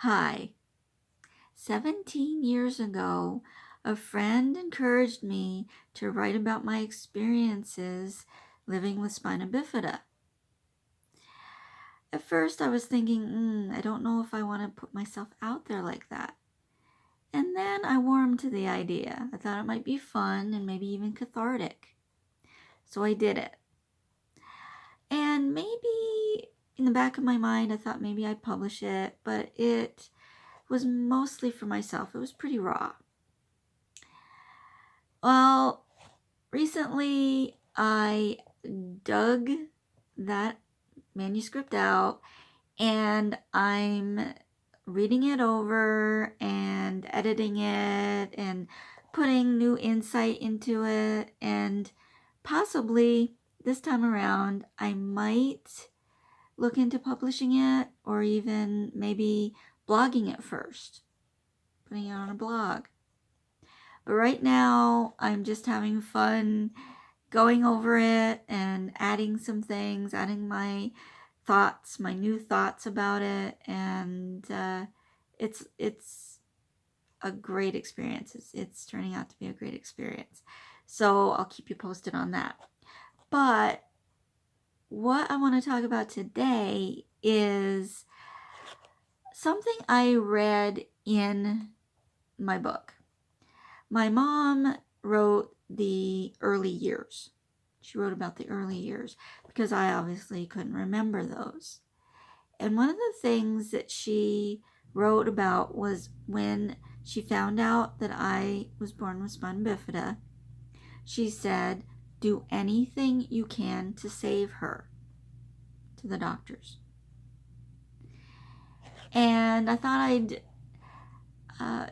Hi. 17 years ago, a friend encouraged me to write about my experiences living with spina bifida. At first, I was thinking, I don't know if I want to put myself out there like that. And then I warmed to the idea. I thought it might be fun and maybe even cathartic. So I did it. And maybe in the back of my mind, I thought maybe I'd publish it, but it was mostly for myself. It was pretty raw. Well, recently I dug that manuscript out and I'm reading it over and editing it and putting new insight into it, and possibly this time around I might look into publishing it, or even maybe blogging it first, putting it on a blog. But right now I'm just having fun going over it and adding some things, adding my thoughts, my new thoughts about it, and it's a great experience. It's turning out to be a great experience. So I'll keep you posted on that. But what I want to talk about today is something I read in my book. My mom wrote the early years. She wrote about the early years because I obviously couldn't remember those. And one of the things that she wrote about was when she found out that I was born with spina bifida, she said, do anything you can to save her, to the doctors. And I thought I'd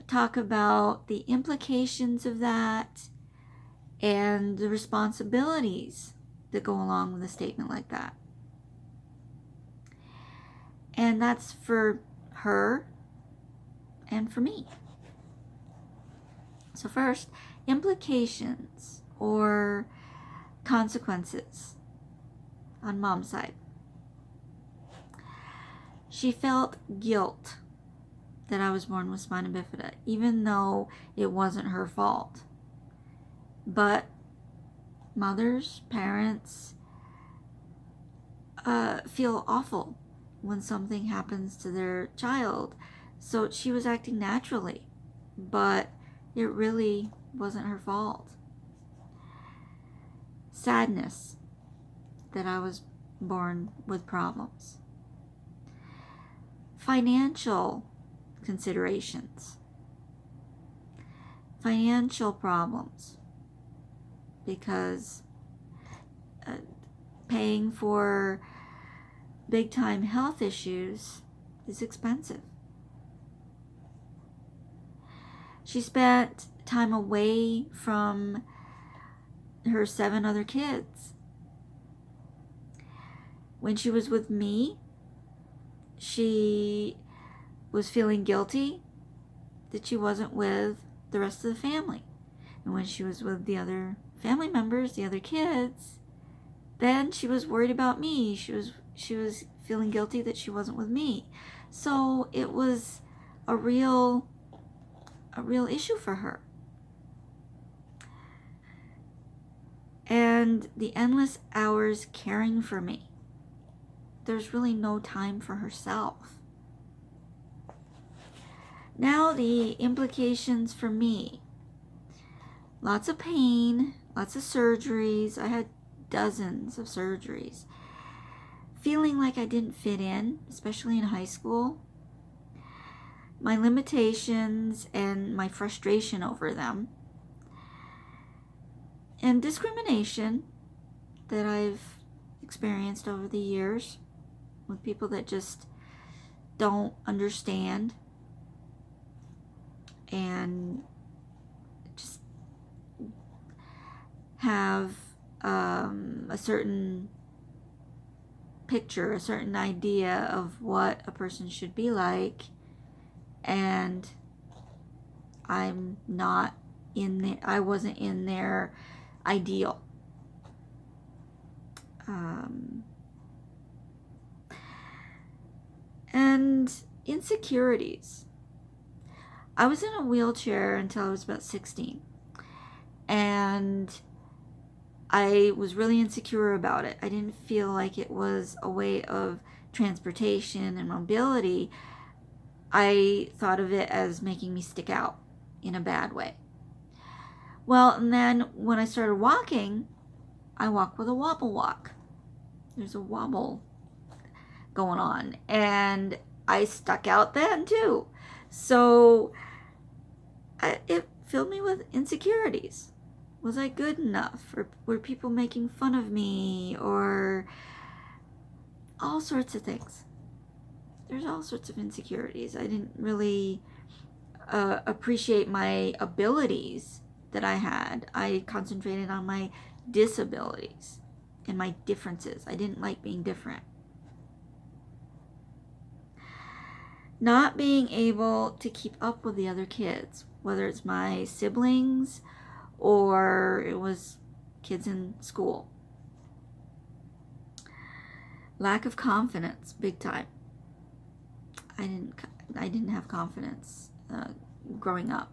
talk about the implications of that and the responsibilities that go along with a statement like that. And that's for her and for me. So first, implications or consequences on mom's side. She felt guilt that I was born with spina bifida, even though it wasn't her fault. But mothers, parents, feel awful when something happens to their child. So she was acting naturally, but it really wasn't her fault. Sadness that I was born with problems. Financial considerations. Financial problems, because paying for big time health issues is expensive. She spent time away from her 7 other kids. When she was with me, she was feeling guilty that she wasn't with the rest of the family. And when she was with the other family members, the other kids, then she was worried about me. She was feeling guilty that she wasn't with me. So it was a real issue for her. And the endless hours caring for me. There's really no time for herself. Now the implications for me. Lots of pain, lots of surgeries. I had dozens of surgeries. Feeling like I didn't fit in, especially in high school. My limitations and my frustration over them. And discrimination that I've experienced over the years with people that just don't understand and just have a certain picture, a certain idea of what a person should be like, and I'm not in there. I wasn't in their ideal. And insecurities. I was in a wheelchair until I was about 16. And I was really insecure about it. I didn't feel like it was a way of transportation and mobility. I thought of it as making me stick out in a bad way. Well, and then when I started walking, I walk with a wobble walk. There's a wobble going on. And I stuck out then too. So it filled me with insecurities. Was I good enough? Or were people making fun of me? Or all sorts of things. There's all sorts of insecurities. I didn't really appreciate my abilities that I had. I concentrated on my disabilities and my differences. I didn't like being different. Not being able to keep up with the other kids, whether it's my siblings or it was kids in school. Lack of confidence, big time. I didn't have confidence growing up,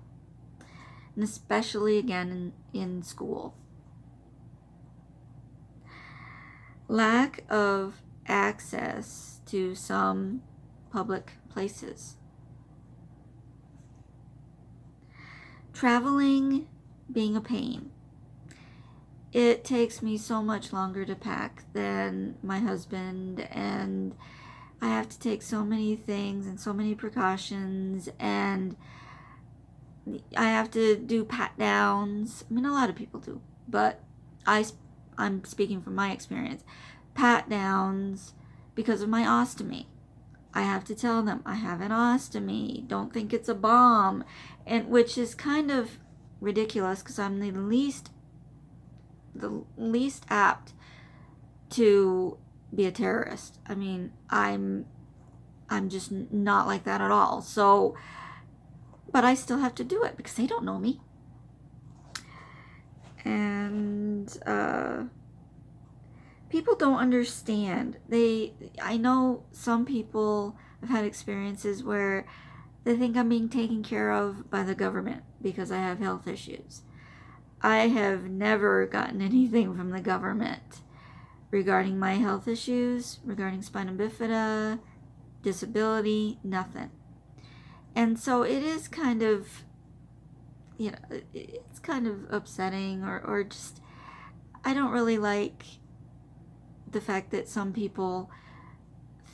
and especially again in school. Lack of access to some public places. Traveling being a pain. It takes me so much longer to pack than my husband, and I have to take so many things and so many precautions, and I have to do pat downs. I mean, a lot of people do, but I'm speaking from my experience. Pat downs because of my ostomy. I have to tell them I have an ostomy. Don't think it's a bomb, and which is kind of ridiculous because I'm the least apt to be a terrorist. I mean, I'm just not like that at all. So, but I still have to do it because they don't know me. And people don't understand. I know some people have had experiences where they think I'm being taken care of by the government because I have health issues. I have never gotten anything from the government regarding my health issues, regarding spina bifida, disability, nothing. And so it is kind of, it's kind of upsetting or just, I don't really like the fact that some people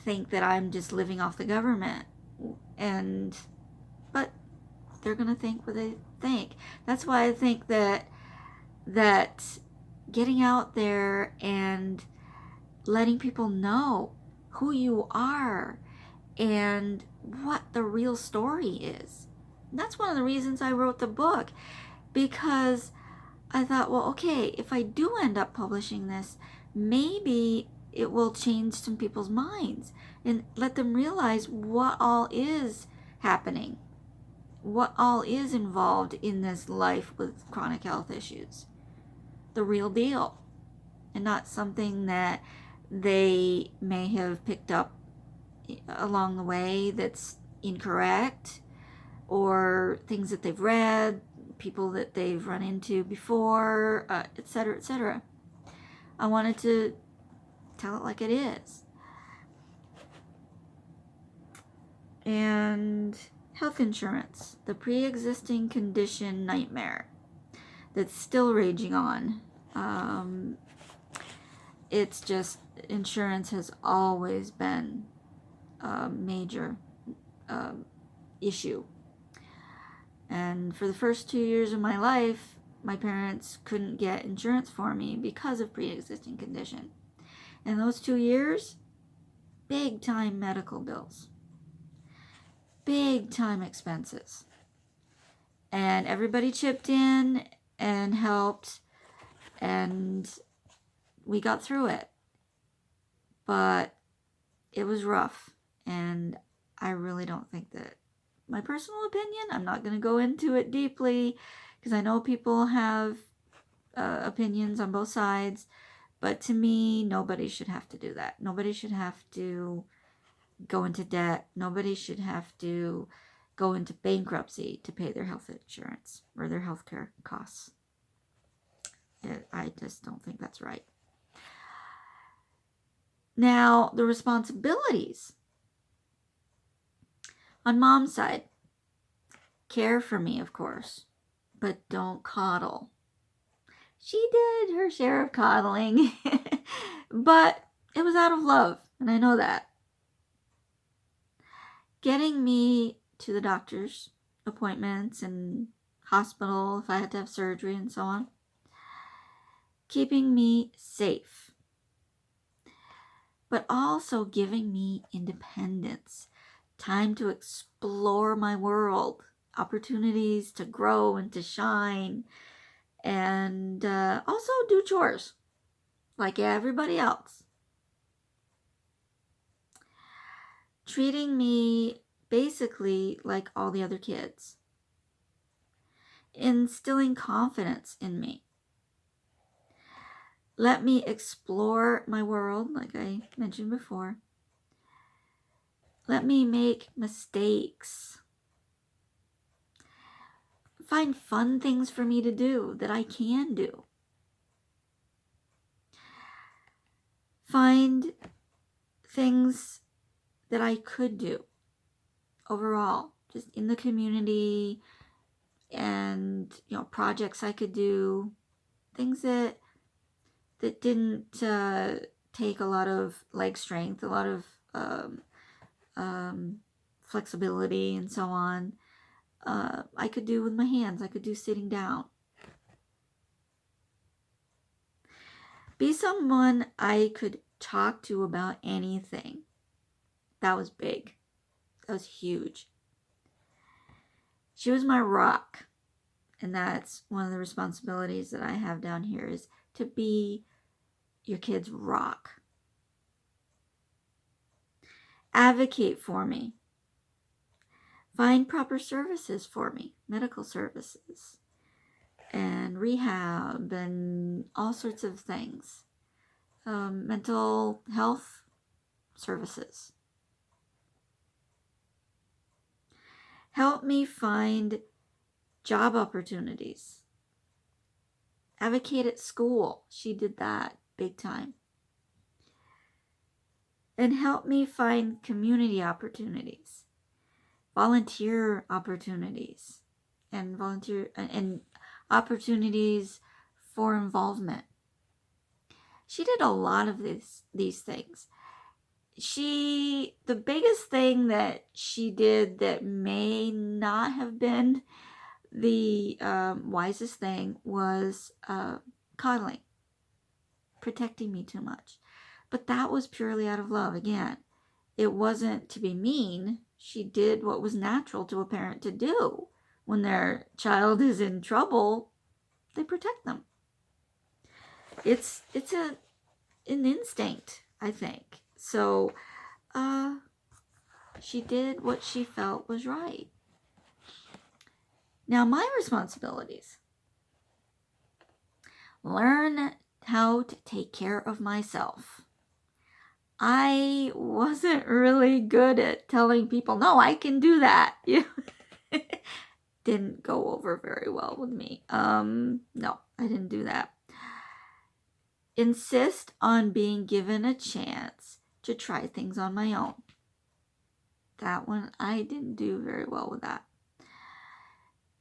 think that I'm just living off the government. But they're going to think what they think. That's why I think that getting out there and letting people know who you are and what the real story is. And that's one of the reasons I wrote the book, because I thought, well, okay, if I do end up publishing this, maybe it will change some people's minds and let them realize what all is happening, what all is involved in this life with chronic health issues. The real deal, and not something that they may have picked up along the way that's incorrect, or things that they've read, people that they've run into before, etc., etc. I wanted to tell it like it is. And health insurance, the pre-existing condition nightmare that's still raging on. It's just, insurance has always been a major issue. And for the first 2 years of my life, my parents couldn't get insurance for me because of pre-existing condition. And those 2 years, big time medical bills, big time expenses. And everybody chipped in and helped, and we got through it. But it was rough, and I really don't think that, my personal opinion, I'm not going to go into it deeply because I know people have opinions on both sides, but to me, nobody should have to do that. Nobody should have to go into debt. Nobody should have to go into bankruptcy to pay their health insurance or their health care costs. I just don't think that's right. Now, the responsibilities. On mom's side, care for me, of course, but don't coddle. She did her share of coddling, but it was out of love, and I know that. Getting me to the doctor's appointments and hospital if I had to have surgery and so on. Keeping me safe, but also giving me independence, time to explore my world, opportunities to grow and to shine, and also do chores like everybody else. Treating me basically like all the other kids. Instilling confidence in me. Let me explore my world, like I mentioned before. Let me make mistakes. Find fun things for me to do that I can do. Find things that I could do overall, just in the community, and projects I could do, things that didn't take a lot of leg strength, a lot of flexibility and so on. I could do with my hands. I could do sitting down. Be someone I could talk to about anything. That was big. That was huge. She was my rock. And that's one of the responsibilities that I have down here, is to be your kid's rock. Advocate for me. Find proper services for me, medical services and rehab and all sorts of things. Mental health services. Help me find job opportunities. Advocate at school. She did that big time. And help me find community opportunities, volunteer opportunities, and opportunities for involvement. She did a lot of these things. The biggest thing that she did that may not have been the wisest thing was coddling, protecting me too much. But that was purely out of love. Again, it wasn't to be mean. She did what was natural to a parent to do. When their child is in trouble, they protect them. It's an instinct, I think. So she did what she felt was right. Now, my responsibilities. Learn how to take care of myself. I wasn't really good at telling people, no, I can do that. Didn't go over very well with me. No, I didn't do that. Insist on being given a chance to try things on my own. That one, I didn't do very well with that.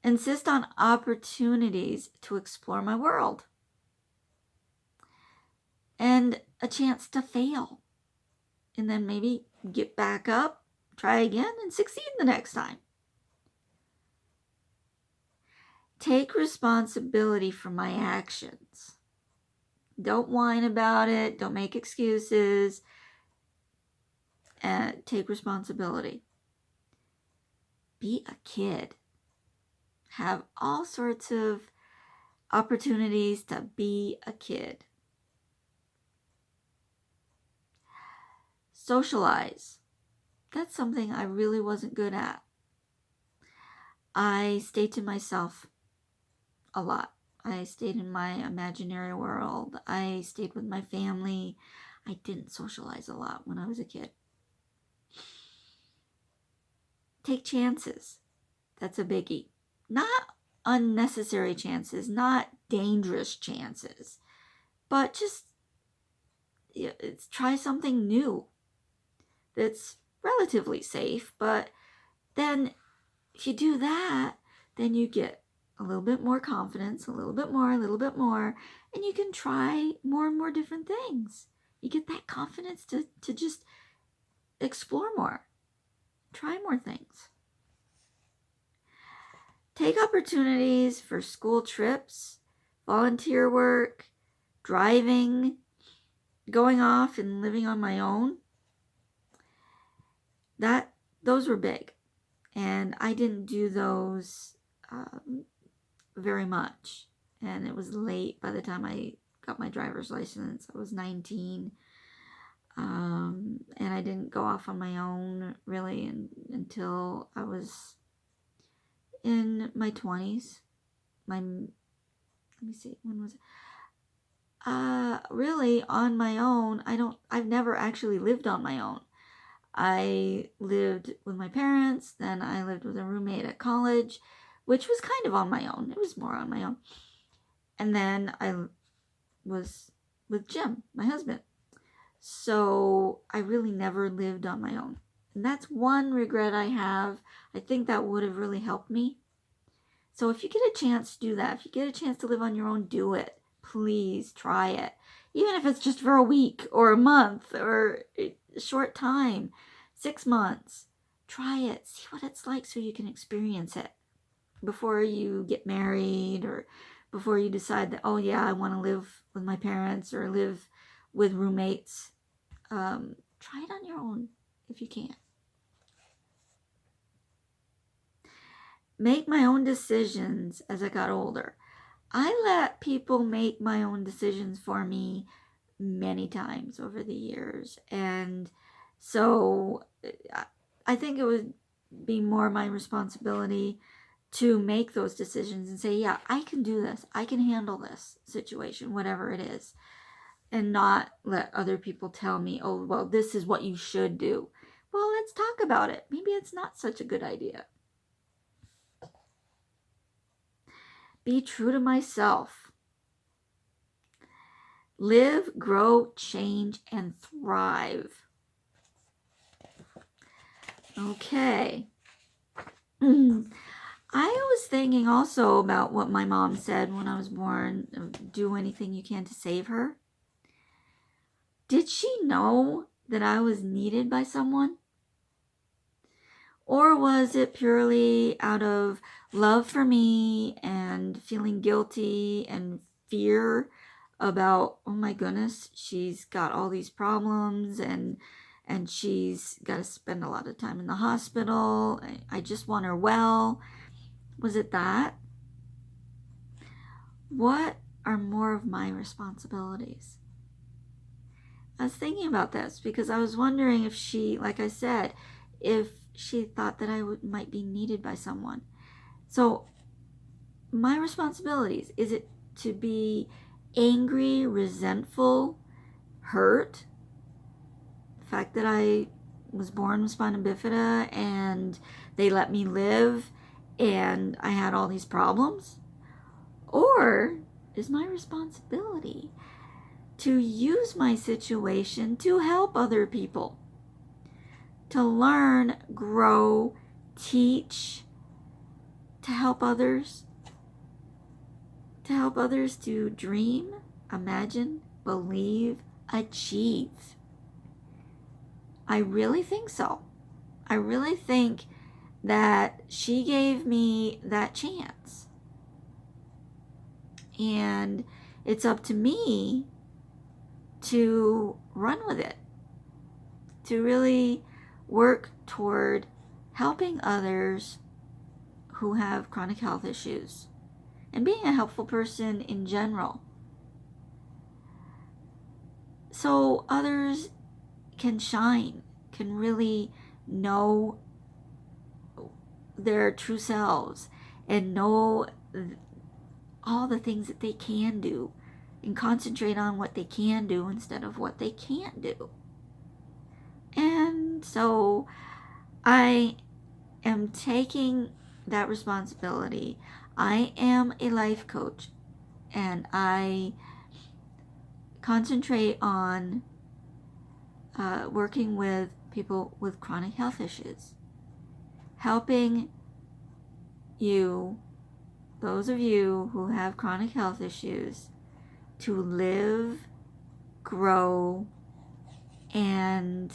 Insist on opportunities to explore my world. And a chance to fail. And then maybe get back up, try again, and succeed the next time. Take responsibility for my actions. Don't whine about it. Don't make excuses. Take responsibility. Be a kid. Have all sorts of opportunities to be a kid. Socialize. That's something I really wasn't good at. I stayed to myself a lot. I stayed in my imaginary world. I stayed with my family. I didn't socialize a lot when I was a kid. take chances. That's a biggie. Not unnecessary chances, not dangerous chances, but just try something new that's relatively safe. But then if you do that, then you get a little bit more confidence, a little bit more, and you can try more and more different things. You get that confidence to just explore more, try more things. Take opportunities for school trips, volunteer work, driving, going off and living on my own. Those were big. And I didn't do those very much. And it was late by the time I got my driver's license. I was 19. And I didn't go off on my own really until I was in my 20s. Let me see, when was it? Really on my own. I've never actually lived on my own. I lived with my parents, then I lived with a roommate at college, which was kind of on my own. It was more on my own. And then I was with Jim, my husband. So I really never lived on my own. And that's one regret I have. I think that would have really helped me. So if you get a chance to do that, if you get a chance to live on your own, do it. Please try it. Even if it's just for a week or a month or a short time, 6 months, try it. See what it's like so you can experience it before you get married or before you decide that, oh yeah, I want to live with my parents or live with roommates. Try it on your own if you can. Make my own decisions as I got older. I let people make my own decisions for me many times over the years. And so I think it would be more my responsibility to make those decisions and say, yeah, I can do this. I can handle this situation, whatever it is. And not let other people tell me, oh, well, this is what you should do. Well, let's talk about it. Maybe it's not such a good idea. Be true to myself. Live, grow, change, and thrive. Okay. I was thinking also about what my mom said when I was born. Do anything you can to save her. Did she know that I was needed by someone? Or was it purely out of love for me and feeling guilty and fear about, oh my goodness, she's got all these problems and she's got to spend a lot of time in the hospital. I just want her well. Was it that? What are more of my responsibilities? I was thinking about this because I was wondering if she, like I said, if she thought that I might be needed by someone. So my responsibilities, is it to be angry, resentful, hurt? The fact that I was born with spina bifida and they let me live and I had all these problems? Or is my responsibility to use my situation to help other people? To learn, grow, teach, to help others to dream, imagine, believe, achieve. I really think so. I really think that she gave me that chance. And it's up to me to run with it, to really work toward helping others who have chronic health issues and being a helpful person in general, so others can shine, can really know their true selves and know all the things that they can do and concentrate on what they can do instead of what they can't do. And so I am taking that responsibility. I am a life coach, and I concentrate on working with people with chronic health issues, helping you, those of you who have chronic health issues, to live, grow, and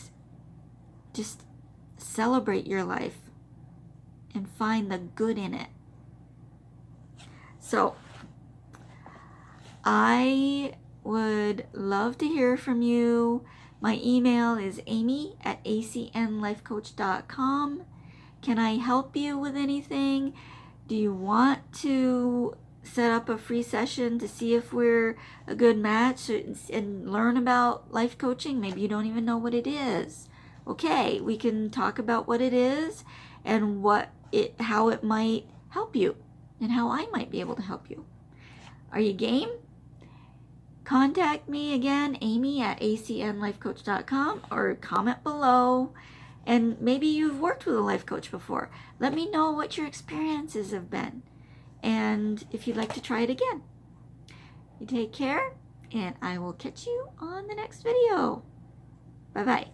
just celebrate your life and find the good in it. So I would love to hear from you. My email is amy@acnlifecoach.com. Can I help you with anything? Do you want to set up a free session to see if we're a good match and learn about life coaching? Maybe you don't even know what it is. Okay, we can talk about what it is and how it might help you and how I might be able to help you. Are you game? Contact me again, amy@acnlifecoach.com, or comment below. And maybe you've worked with a life coach before. Let me know what your experiences have been, and if you'd like to try it again. You take care, and I will catch you on the next video. Bye-bye.